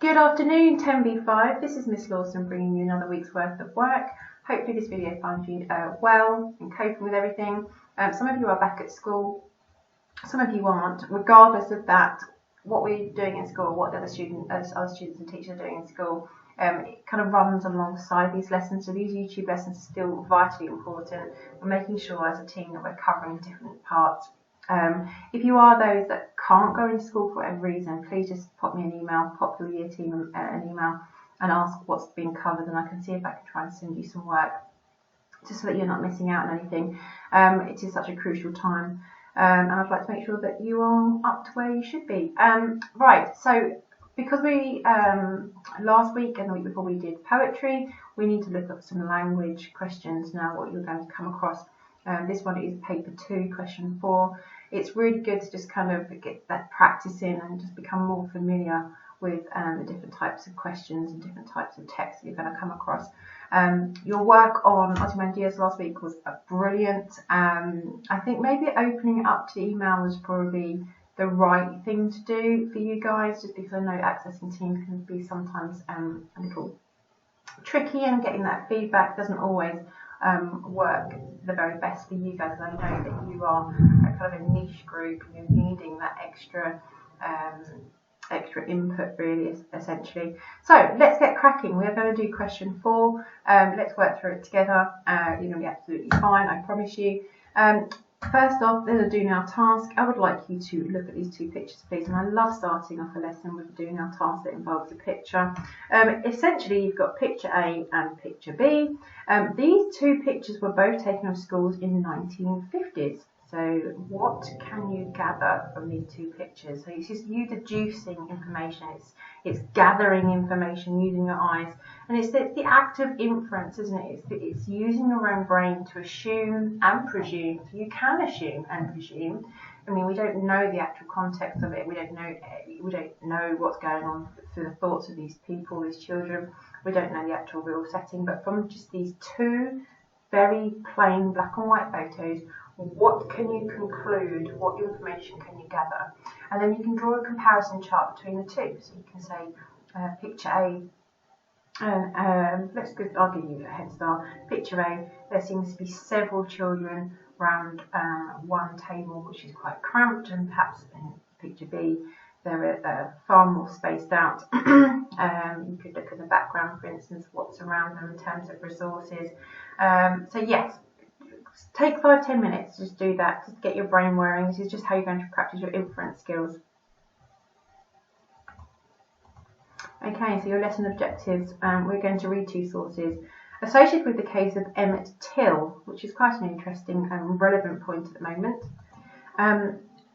Good afternoon, 10B5. This is Miss Lawson bringing you another week's worth of work. Hopefully this video finds you well and coping with everything. Some of you are back at school, some of you aren't. Regardless of that, what we're doing in school, what other students and teachers are doing in school, it kind of runs alongside these lessons. So these YouTube lessons are still vitally important. We're making sure as a team that we're covering different parts. If you are those that can't go into school for whatever reason, please just pop me an email, pop your year team an email and ask what's been covered, and I can see if I can try and send you some work just so that you're not missing out on anything. It is such a crucial time, and I'd like to make sure that you are up to where you should be. Right, so because we last week and the week before we did poetry, we need to look at some language questions now, what you're going to come across. This one is paper 2, question 4. It's really good to just kind of get that practice in and just become more familiar with the different types of questions and different types of text that you're going to come across. Your work on Ozymandias last week was brilliant. I think maybe opening it up to email was probably the right thing to do for you guys, just because I know accessing Teams can be sometimes a little tricky, and getting that feedback doesn't always work the very best for you guys. I know that you are a kind of a niche group and you're needing that extra input, really, essentially. So let's get cracking. We're going to do question 4. Let's work through it together. You're going to be absolutely fine, I promise you. First off, there's a do now task. I would like you to look at these 2 pictures, please. And I love starting off a lesson with a do now task that involves a picture. Essentially, you've got picture A and picture B. These 2 pictures were both taken of schools in the 1950s. So what can you gather from these 2 pictures? So it's just you deducing information. It's gathering information using your eyes. And it's the act of inference, isn't it? It's using your own brain to assume and presume. So you can assume and presume. I mean, we don't know the actual context of it. We don't know what's going on through the thoughts of these people, these children. We don't know the actual real setting. But from just these 2 very plain black and white photos, what can you conclude? What information can you gather? And then you can draw a comparison chart between the 2. So you can say picture A. I'll give you a head start. Picture A, there seems to be several children around one table, which is quite cramped, and perhaps in picture B, they're far more spaced out. You could look at the background, for instance, what's around them in terms of resources. So yes, take 5-10 minutes to just do that, just get your brain whirring. This is just how you're going to practice your inference skills. Okay, so your lesson objectives, we're going to read 2 sources associated with the case of Emmett Till, which is quite an interesting and relevant point at the moment.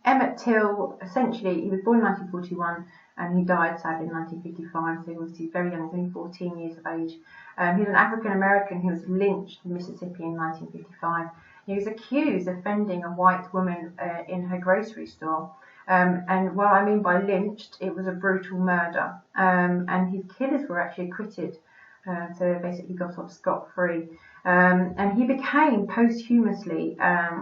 Emmett Till, essentially, he was born in 1941 and he died sadly in 1955, so he was very young, only 14 years of age. He was an African American who was lynched in Mississippi in 1955. He was accused of offending a white woman in her grocery store. And what I mean by lynched, it was a brutal murder. And his killers were actually acquitted. So they basically got off scot-free. And he became posthumously,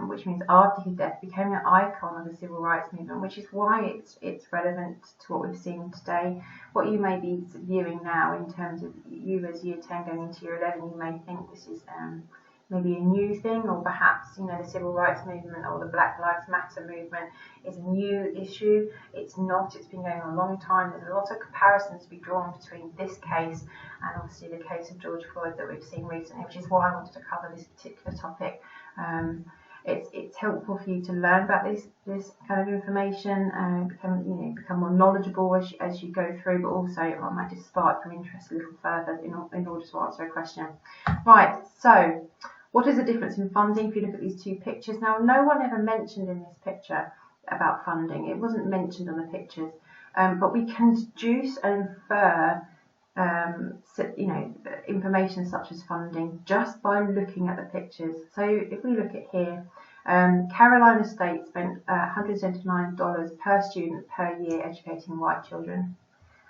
which means after his death, became an icon of the civil rights movement, which is why it's relevant to what we've seen today. What you may be viewing now in terms of you as year 10 going into year 11, you may think this is maybe a new thing, or perhaps, you know, the civil rights movement or the Black Lives Matter movement is a new issue. It's not. It's been going on a long time. There's a lot of comparisons to be drawn between this case and obviously the case of George Floyd that we've seen recently, which is why I wanted to cover this particular topic. It's helpful for you to learn about this kind of information and become more knowledgeable as you go through, but also it might just spark your interest a little further in order to answer a question. Right, so what is the difference in funding if you look at these 2 pictures? Now, no one ever mentioned in this picture about funding. It wasn't mentioned on the pictures, but we can deduce and infer information such as funding just by looking at the pictures. So if we look at here, Carolina State spent $179 per student per year educating white children,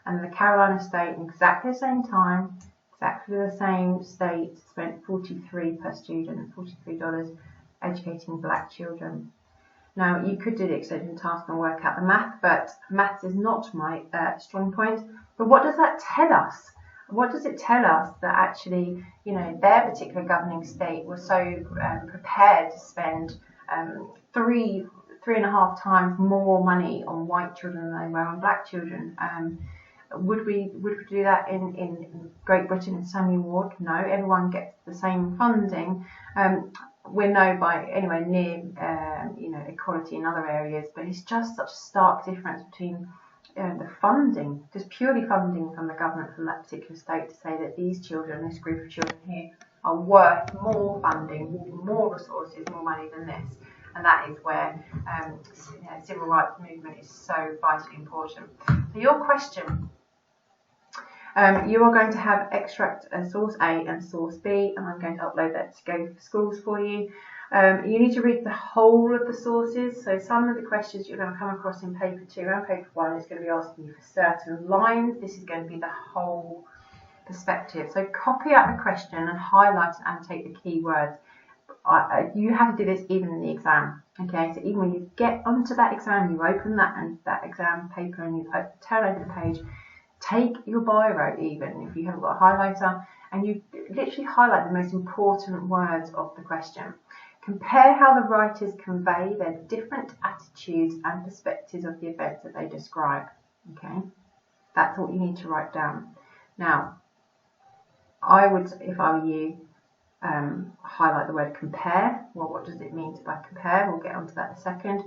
and the Carolina State in exactly the same time, exactly the same state, spent $43 per student, $43 educating black children. Now, you could do the extension task and work out the math, but maths is not my strong point. But what does that tell us? What does it tell us that actually, their particular governing state was so prepared to spend 3.5 times more money on white children than they were on black children? Would we do that in Great Britain and Samuel Ward? No, everyone gets the same funding. We're no by anywhere near equality in other areas, but it's just such a stark difference between the funding, just purely funding from the government from that particular state, to say that these children, this group of children here, are worth more funding, more resources, more money than this. And that is where civil rights movement is so vitally important. So your question, you are going to have extract source A and source B, and I'm going to upload that to Go for Schools for you. You need to read the whole of the sources. So some of the questions you're going to come across in paper 2 and paper 1 is going to be asking you for certain lines. This is going to be the whole perspective. So copy out the question and highlight and annotate the key words. You have to do this even in the exam. Okay, so even when you get onto that exam, you open that exam paper and you turn over the page. Take your biro, even if you haven't got a highlighter, and you literally highlight the most important words of the question. Compare how the writers convey their different attitudes and perspectives of the events that they describe. Okay, that's what you need to write down. Now, I would, if I were you, highlight the word compare. Well, what does it mean by compare? We'll get onto that in a second.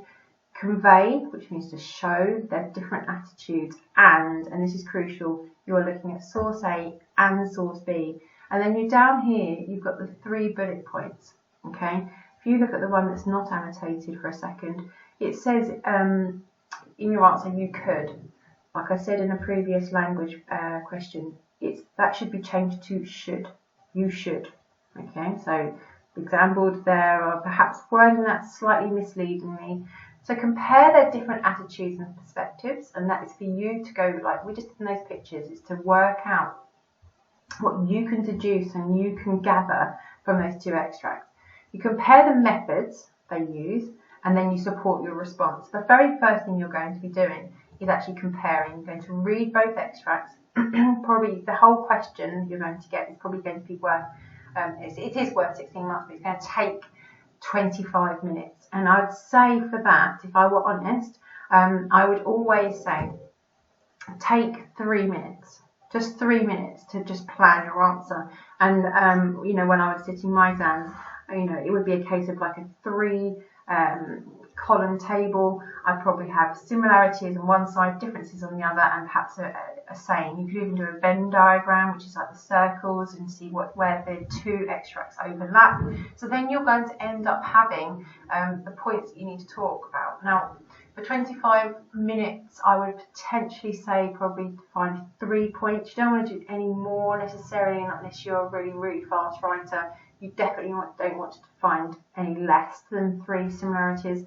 Convey, which means to show their different attitudes, and this is crucial, you are looking at source A and source B, and then down here you've got the 3 bullet points. Okay, if you look at the one that's not annotated for a second, it says in your answer you could, like I said in a previous language question, that should be changed to should. You should. Okay, so the exam board there, or perhaps wording that slightly misleadingly. So compare their different attitudes and perspectives, and that is for you to go, like we just did in those pictures, is to work out what you can deduce and you can gather from those 2 extracts. You compare the methods they use, and then you support your response. The very first thing you're going to be doing is actually comparing. You're going to read both extracts. Probably the whole question you're going to get is probably going to be worth, it is worth 16 marks, but it's going to take 25 minutes. And I'd say for that, if I were honest, I would always say take 3 minutes, just 3 minutes to just plan your answer. And when I was sitting my exams, it would be a case of like a 3 column table. I'd probably have similarities on one side, differences on the other, and perhaps a saying. You could even do a Venn diagram, which is like the circles, and see where the 2 extracts overlap. So then you're going to end up having the points that you need to talk about. Now, for 25 minutes, I would potentially say probably find 3 points. You don't want to do any more necessarily, not unless you're a really, really fast writer. You definitely don't want to find any less than 3 similarities.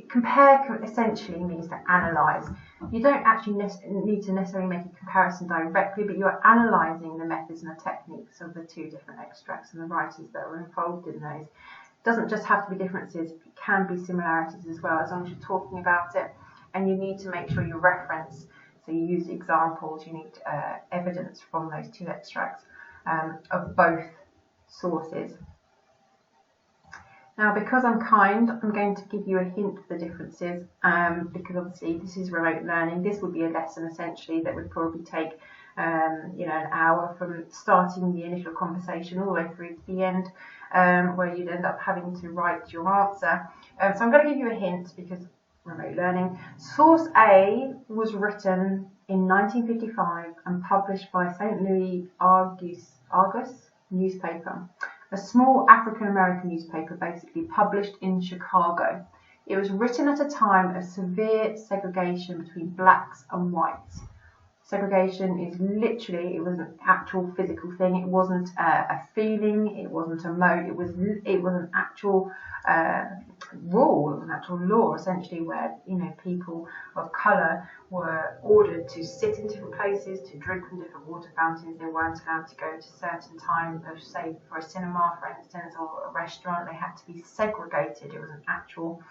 Compare essentially means to analyse. You don't actually need to necessarily make a comparison directly, but you're analysing the methods and the techniques of the 2 different extracts and the writers that are involved in those. It doesn't just have to be differences, it can be similarities as well, as long as you're talking about it. And you need to make sure you reference, so you use examples, you need evidence from those 2 extracts of both sources. Now, because I'm kind, I'm going to give you a hint of the differences, because obviously this is remote learning. This would be a lesson essentially that would probably take an hour from starting the initial conversation all the way through to the end, where you'd end up having to write your answer. So I'm going to give you a hint because remote learning. Source A was written in 1955 and published by St. Louis Argus newspaper, a small African-American newspaper basically published in Chicago. It was written at a time of severe segregation between blacks and whites. Segregation is literally, it was an actual physical thing. It wasn't a feeling, it wasn't a mode, it was an actual rule, an actual law essentially, where people of colour were ordered to sit in different places, to drink from different water fountains. They weren't allowed to go to certain time of, say, for a cinema, for instance, or a restaurant. They had to be segregated. It was an actual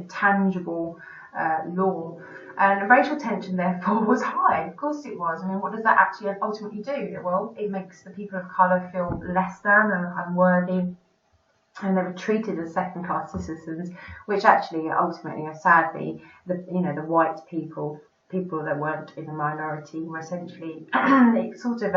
tangible law. And racial tension, therefore, was high. Of course it was. I mean, what does that actually ultimately do? Well, it makes the people of colour feel less than and unworthy, and they were treated as second-class citizens, which actually, ultimately, sadly, the white people that weren't in the minority, were essentially it sort of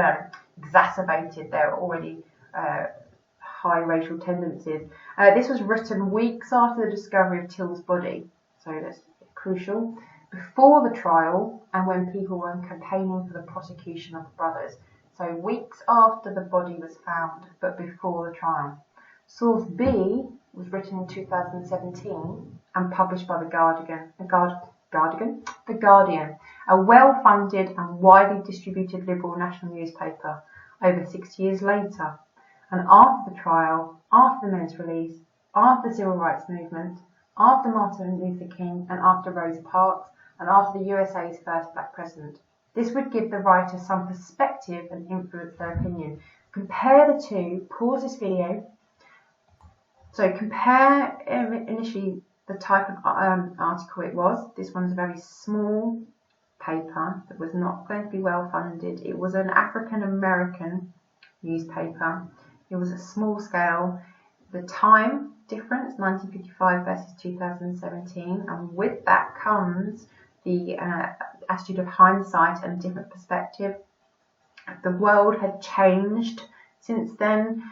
exacerbated their already high racial tendencies. This was written weeks after the discovery of Till's body, so that's crucial. Before the trial and when people were campaigning for the prosecution of the brothers. So weeks after the body was found, but before the trial. Source B was written in 2017 and published by The Guardian, a well-funded and widely distributed liberal national newspaper, over 6 years later. And after the trial, after the men's release, after the civil rights movement, after Martin Luther King and after Rosa Parks, and after the USA's first black president. This would give the writer some perspective and influence their opinion. Compare the two, pause this video. So compare initially the type of article it was. This one's a very small paper that was not going to be well funded. It was an African American newspaper. It was a small scale. The time difference, 1955 versus 2017, and with that comes the attitude of hindsight and different perspective. The world had changed since then.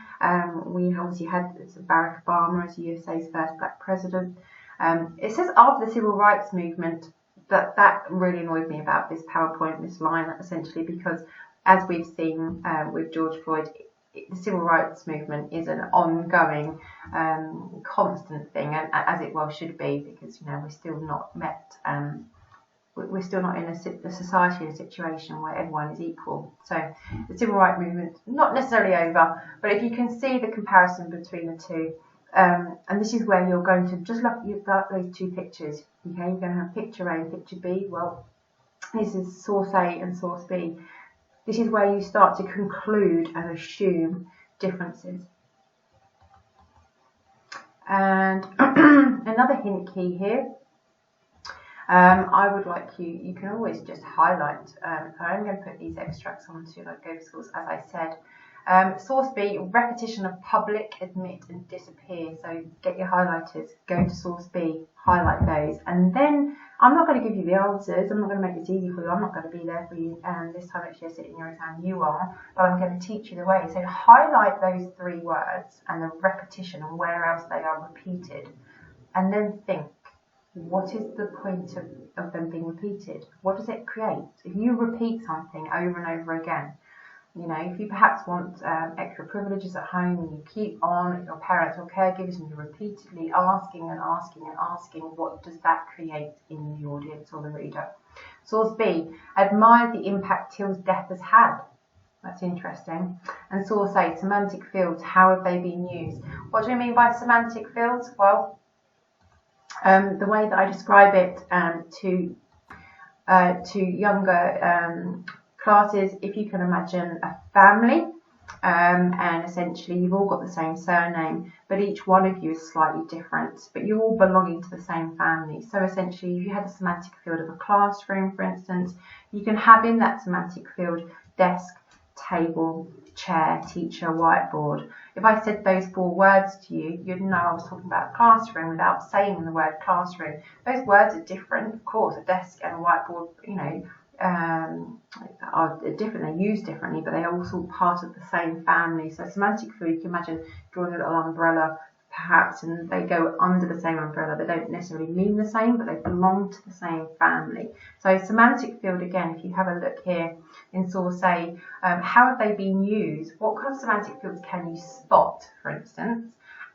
We obviously had Barack Obama as USA's first black president. It says after the civil rights movement, that really annoyed me about this PowerPoint, this line, essentially, because as we've seen with George Floyd, the civil rights movement is an ongoing, constant thing, and as it well should be, because we're still not met. We're still not in a society, in a situation where everyone is equal. So the civil rights movement, not necessarily over, but if you can see the comparison between the two, and this is where you're going to just look at those two pictures. Okay, you're going to have picture A and picture B. Well, this is source A and source B. This is where you start to conclude and assume differences. And another hint key here. I would like you can always just highlight. I'm going to put these extracts onto Go for Schools, as I said. Source B, repetition of public, admit and disappear. So get your highlighters, go to source B, highlight those. And then I'm not going to give you the answers. I'm not going to make this easy for you. I'm not going to be there for you this time next year sitting in your exam. You are. But I'm going to teach you the way. So highlight those three words and the repetition and where else they are repeated. And then think. What is the point of them being repeated? What does it create? If you repeat something over and over again, if you perhaps want extra privileges at home and you keep on at your parents or caregivers and you're repeatedly asking and asking and asking, what does that create in the audience or the reader? Source B, admire the impact Till's death has had. That's interesting. And source A, semantic fields, how have they been used? What do I mean by semantic fields? Well, the way that I describe it to younger classes, if you can imagine a family, and essentially you've all got the same surname, but each one of you is slightly different, but you're all belonging to the same family. So essentially, if you had a semantic field of a classroom, for instance, you can have in that semantic field desk, table, chair, teacher, whiteboard. If I said those four words to you, you'd know I was talking about a classroom without saying the word classroom. Those words are different, of course. A desk and a whiteboard, are different. They're used differently, but they're also part of the same family. So semantic field, you can imagine drawing a little umbrella, perhaps, and they go under the same umbrella. They don't necessarily mean the same, but they belong to the same family. So semantic field, again, if you have a look here in source A, how have they been used? What kind of semantic fields can you spot, for instance,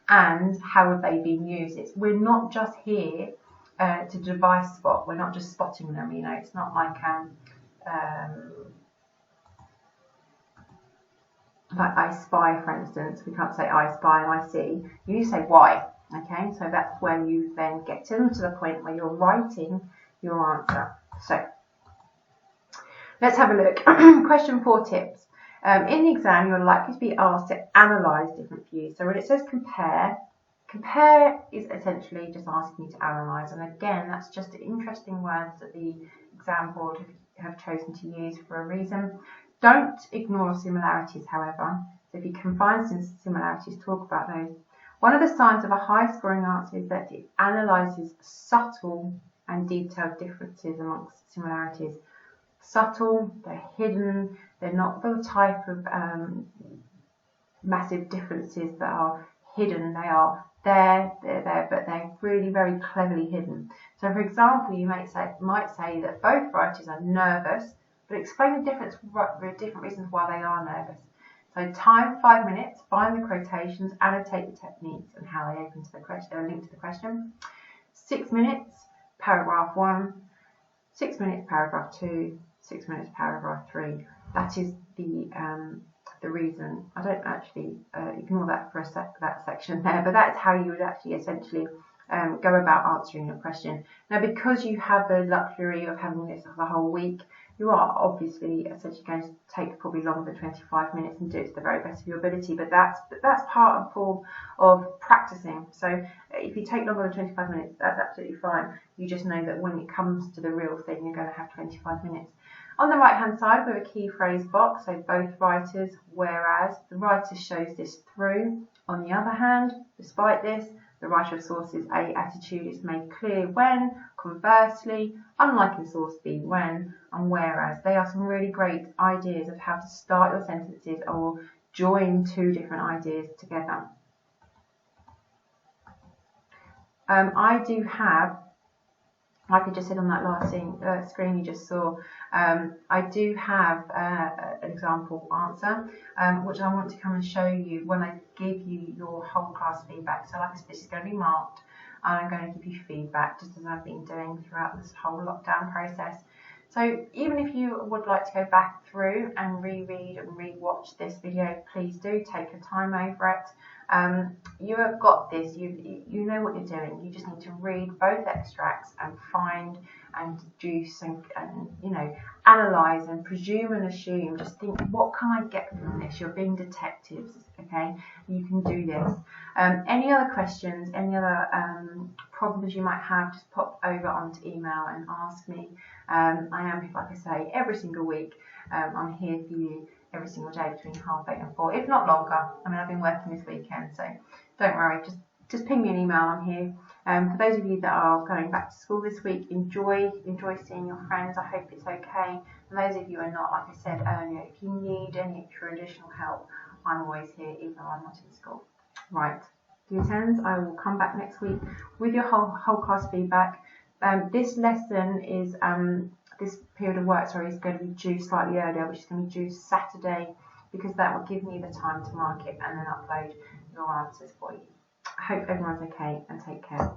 and how have they been used? We're not just here to device spot. We're not just spotting them. It's not like I spy, for instance. We can't say I spy and I see. You say why. Okay, so that's when you then get to the point where you're writing your answer. So let's have a look. Question 4 tips. In the exam, you're likely to be asked to analyse different views. So when it says compare, Compare is essentially just asking you to analyse, and again, that's just interesting words that the exam board have chosen to use for a reason. Don't ignore similarities, however. So if you can find some similarities, talk about those. One of the signs of a high-scoring answer is that it analyses subtle and detailed differences amongst similarities. Subtle, they're hidden, they're not the type of massive differences that are hidden. They're there, but they're really very cleverly hidden. So, for example, you might say that both writers are nervous, but explain the different reasons why they are nervous. So, time 5 minutes, find the quotations, annotate the techniques and how they open to the question, link to the question. 6 minutes, paragraph 1. 6 minutes, paragraph 2. 6 minutes, paragraph 3. That is the reason. I don't actually ignore that for that section there, but that's how you would actually essentially go about answering your question. Now, because you have the luxury of having this for the whole week, you are obviously essentially going to take probably longer than 25 minutes and do it to the very best of your ability, but that's part and form of practicing. So if you take longer than 25 minutes, that's absolutely fine. You just know that when it comes to the real thing, you're going to have 25 minutes. On the right hand side, we have a key phrase box, so both writers, whereas the writer shows this through. On the other hand, despite this, the writer of sources A attitude is made clear when, conversely, unlike in source B, when, and whereas. They are some really great ideas of how to start your sentences or join two different ideas together. I do have, like I just said on that last screen you just saw, I do have an example answer, which I want to come and show you when I give you your whole class feedback. So like I said, this is going to be marked, and I'm going to give you feedback just as I've been doing throughout this whole lockdown process. So even if you would like to go back through and reread and re-watch this video, please do take your time over it. You have got this, you know what you're doing. You just need to read both extracts and find and deduce and you know, analyse and presume and assume. Just think, what can I get from this? You're being detectives, okay? You can do this. Any other questions, any other problems you might have, just pop over onto email and ask me. I am, like I say, every single week. I'm here for you every single day between 8:30 and 4, if not longer. I mean, I've been working this weekend, so don't worry. Just ping me an email. I'm here. For those of you that are going back to school this week, enjoy seeing your friends. I hope it's okay. And those of you who are not, like I said earlier, if you need any extra additional help, I'm always here, even though I'm not in school. Right, dear tens, I will come back next week with your whole class feedback. This lesson is this period of work, is going to be due slightly earlier, which is going to be due Saturday, because that will give me the time to mark it and then upload your answers for you. I hope everyone's okay, and take care.